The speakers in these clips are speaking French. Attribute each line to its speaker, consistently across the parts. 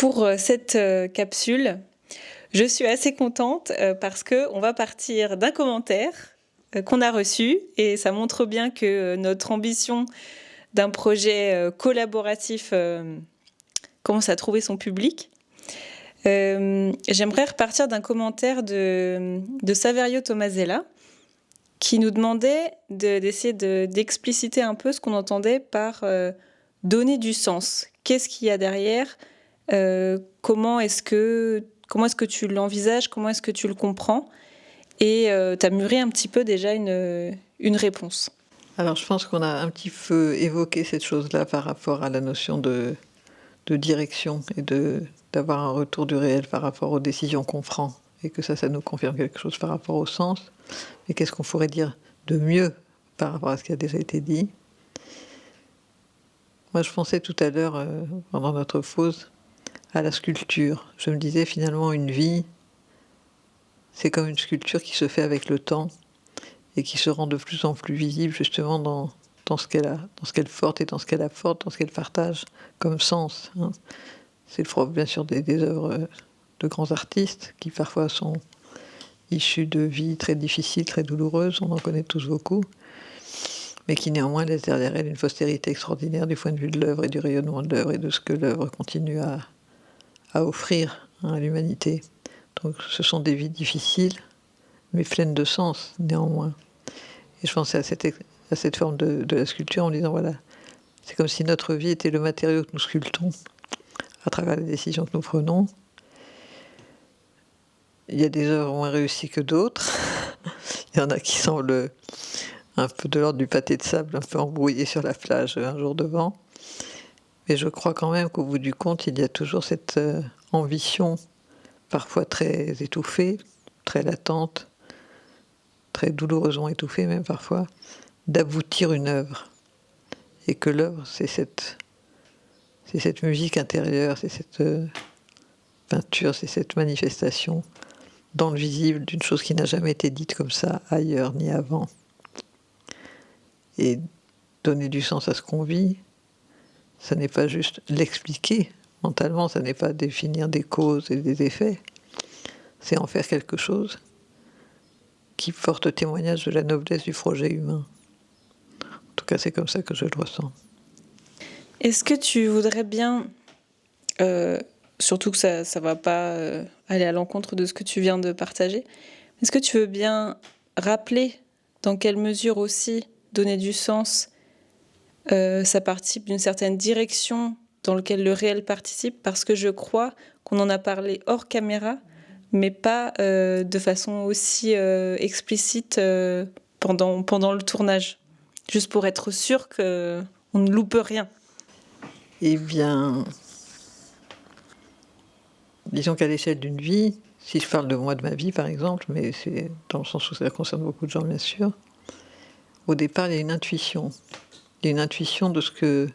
Speaker 1: Pour cette capsule, je suis assez contente parce qu'on va partir d'un commentaire qu'on a reçu et ça montre bien que notre ambition d'un projet collaboratif commence à trouver son public. J'aimerais repartir d'un commentaire de Saverio Tomasella qui nous demandait d'essayer d'expliciter un peu ce qu'on entendait par donner du sens. Qu'est-ce qu'il y a derrière ? Comment est-ce que tu l'envisages ? Comment est-ce que tu le comprends ? Et tu as mûri un petit peu déjà une réponse.
Speaker 2: Alors je pense qu'on a un petit peu évoqué cette chose-là par rapport à la notion de direction et d'avoir un retour du réel par rapport aux décisions qu'on prend et que ça nous confirme quelque chose par rapport au sens. Mais qu'est-ce qu'on pourrait dire de mieux par rapport à ce qui a déjà été dit ? Moi je pensais tout à l'heure, pendant notre pause, à la sculpture. Je me disais finalement une vie, c'est comme une sculpture qui se fait avec le temps et qui se rend de plus en plus visible justement dans ce qu'elle porte et dans ce qu'elle apporte, dans ce qu'elle partage comme sens. C'est le propre bien sûr des œuvres de grands artistes qui parfois sont issus de vies très difficiles, très douloureuses, on en connaît tous beaucoup, mais qui néanmoins laissent derrière elle une postérité extraordinaire du point de vue de l'œuvre et du rayonnement de l'œuvre et de ce que l'œuvre continue à offrir à l'humanité. Donc ce sont des vies difficiles, mais pleines de sens néanmoins. Et je pensais à cette forme de la sculpture en disant voilà, c'est comme si notre vie était le matériau que nous sculptons à travers les décisions que nous prenons. Il y a des œuvres moins réussies que d'autres. Il y en a qui semblent un peu de l'ordre du pâté de sable, un peu embrouillé sur la plage un jour de vent. Mais je crois quand même qu'au bout du compte, il y a toujours cette ambition, parfois très étouffée, très latente, très douloureusement étouffée même parfois, d'aboutir une œuvre. Et que l'œuvre, c'est cette musique intérieure, c'est cette peinture, c'est cette manifestation dans le visible d'une chose qui n'a jamais été dite comme ça ailleurs ni avant. Et donner du sens à ce qu'on vit, ça n'est pas juste l'expliquer mentalement, ça n'est pas définir des causes et des effets, c'est en faire quelque chose qui porte témoignage de la noblesse du projet humain. En tout cas, c'est comme ça que je le ressens.
Speaker 1: Est-ce que tu voudrais bien, surtout que ça ne va pas aller à l'encontre de ce que tu viens de partager, est-ce que tu veux bien rappeler dans quelle mesure aussi donner du sens, ça participe d'une certaine direction dans laquelle le réel participe, parce que je crois qu'on en a parlé hors caméra, mais pas de façon aussi explicite pendant le tournage, juste pour être sûr qu'on ne loupe rien.
Speaker 2: Eh bien, disons qu'à l'échelle d'une vie, si je parle de moi, de ma vie par exemple, mais c'est dans le sens où ça concerne beaucoup de gens bien sûr, au départ il y a une intuition. Il y a une intuition de ce que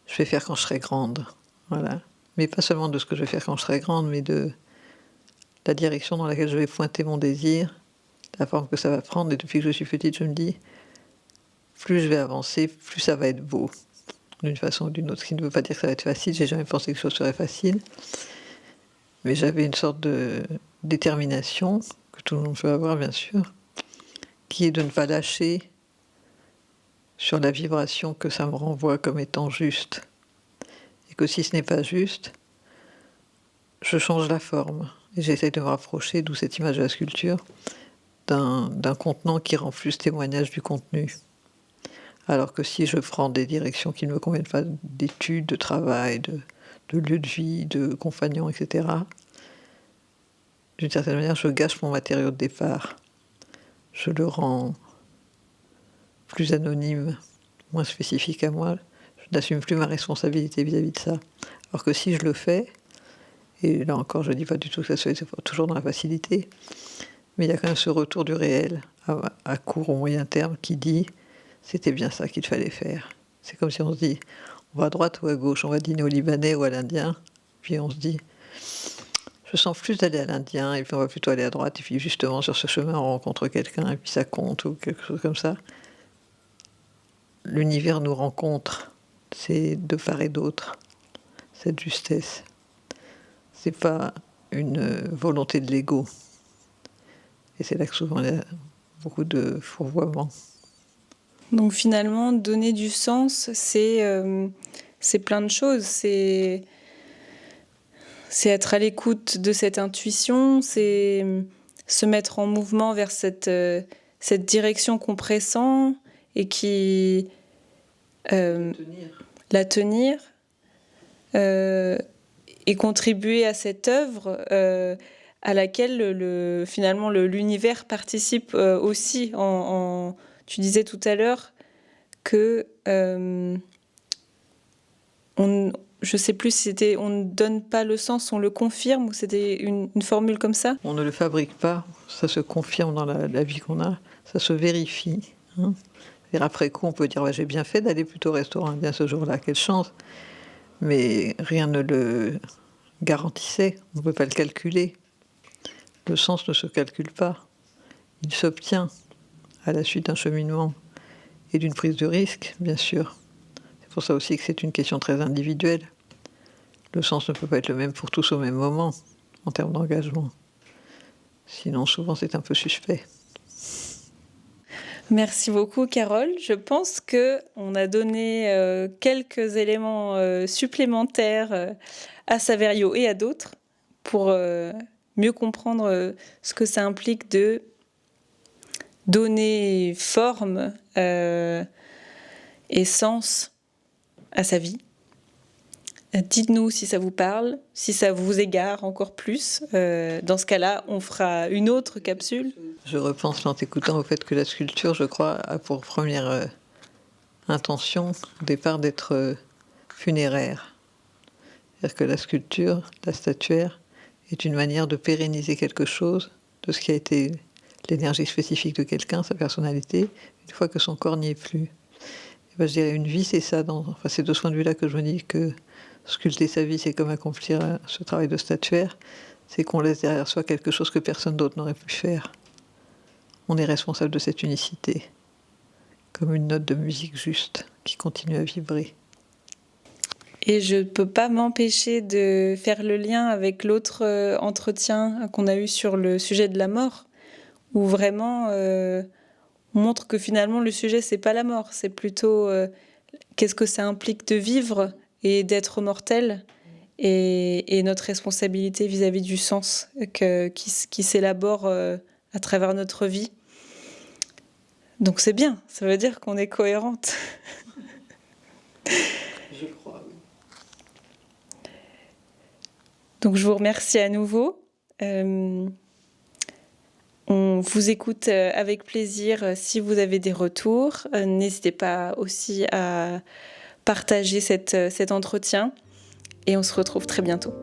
Speaker 2: je vais faire quand je serai grande. Voilà. Mais pas seulement de ce que je vais faire quand je serai grande, mais de la direction dans laquelle je vais pointer mon désir, la forme que ça va prendre. Et depuis que je suis petite, je me dis, plus je vais avancer, plus ça va être beau, d'une façon ou d'une autre. Ce qui ne veut pas dire que ça va être facile, j'ai jamais pensé que ce serait facile. Mais j'avais une sorte de détermination, que tout le monde peut avoir bien sûr, qui est de ne pas lâcher sur la vibration que ça me renvoie comme étant juste. Et que si ce n'est pas juste, je change la forme. Et j'essaie de me rapprocher, d'où cette image de la sculpture, d'un contenant qui rend plus témoignage du contenu. Alors que si je prends des directions qui ne me conviennent pas, d'études, de travail, de lieu de vie, de compagnons, etc., d'une certaine manière, je gâche mon matériau de départ. Je le rends plus anonyme, moins spécifique à moi. Je n'assume plus ma responsabilité vis-à-vis de ça. Alors que si je le fais, et là encore, je ne dis pas du tout que ça soit toujours dans la facilité, mais il y a quand même ce retour du réel, à court ou moyen terme, qui dit « c'était bien ça qu'il fallait faire ». C'est comme si on se dit « on va à droite ou à gauche, on va dîner au Libanais ou à l'Indien », puis on se dit « je sens plus d'aller à l'Indien, et puis on va plutôt aller à droite, et puis justement sur ce chemin on rencontre quelqu'un, et puis ça compte, ou quelque chose comme ça ». L'univers nous rencontre, c'est de part et d'autre, cette justesse. c'est pas une volonté de l'ego. Et c'est là que souvent il y a beaucoup de fourvoiement.
Speaker 1: Donc finalement, donner du sens, c'est plein de choses. C'est être à l'écoute de cette intuition, c'est se mettre en mouvement vers cette direction qu'on pressent et qui la tenir et contribuer à cette œuvre à laquelle finalement l'univers participe aussi. Tu disais tout à l'heure que je sais plus si c'était on ne donne pas le sens, on le confirme, ou c'était une formule comme ça.
Speaker 2: On ne le fabrique pas, ça se confirme dans la vie qu'on a, ça se vérifie. Hein. Et après coup, on peut dire ouais, j'ai bien fait d'aller plutôt au restaurant bien ce jour-là, quelle chance. Mais rien ne le garantissait, on ne peut pas le calculer. Le sens ne se calcule pas, il s'obtient à la suite d'un cheminement et d'une prise de risque, bien sûr. C'est pour ça aussi que c'est une question très individuelle. Le sens ne peut pas être le même pour tous au même moment, en termes d'engagement. Sinon, souvent, c'est un peu suspect.
Speaker 1: Merci beaucoup, Carole. Je pense qu'on a donné quelques éléments supplémentaires à Saverio et à d'autres pour mieux comprendre ce que ça implique de donner forme et sens à sa vie. Dites-nous si ça vous parle, si ça vous égare encore plus. Dans ce cas-là, on fera une autre capsule.
Speaker 2: Je repense en t'écoutant au fait que la sculpture, je crois, a pour première intention, au départ, d'être funéraire. C'est-à-dire que la sculpture, la statuaire, est une manière de pérenniser quelque chose, de ce qui a été l'énergie spécifique de quelqu'un, sa personnalité, une fois que son corps n'y est plus. Et ben, je dirais une vie, c'est ça. C'est de ce point de vue-là que je me dis que sculpter sa vie, c'est comme accomplir ce travail de statuaire. C'est qu'on laisse derrière soi quelque chose que personne d'autre n'aurait pu faire. On est responsable de cette unicité, comme une note de musique juste qui continue à vibrer.
Speaker 1: Et je ne peux pas m'empêcher de faire le lien avec l'autre entretien qu'on a eu sur le sujet de la mort, où vraiment on montre que finalement le sujet, c'est pas la mort, c'est plutôt qu'est-ce que ça implique de vivre et d'être mortel, et notre responsabilité vis-à-vis du sens qui s'élabore à travers notre vie. Donc c'est bien, ça veut dire qu'on est cohérente.
Speaker 2: Je crois, oui.
Speaker 1: Donc je vous remercie à nouveau. On vous écoute avec plaisir si vous avez des retours. N'hésitez pas aussi à partager cet entretien et on se retrouve très bientôt.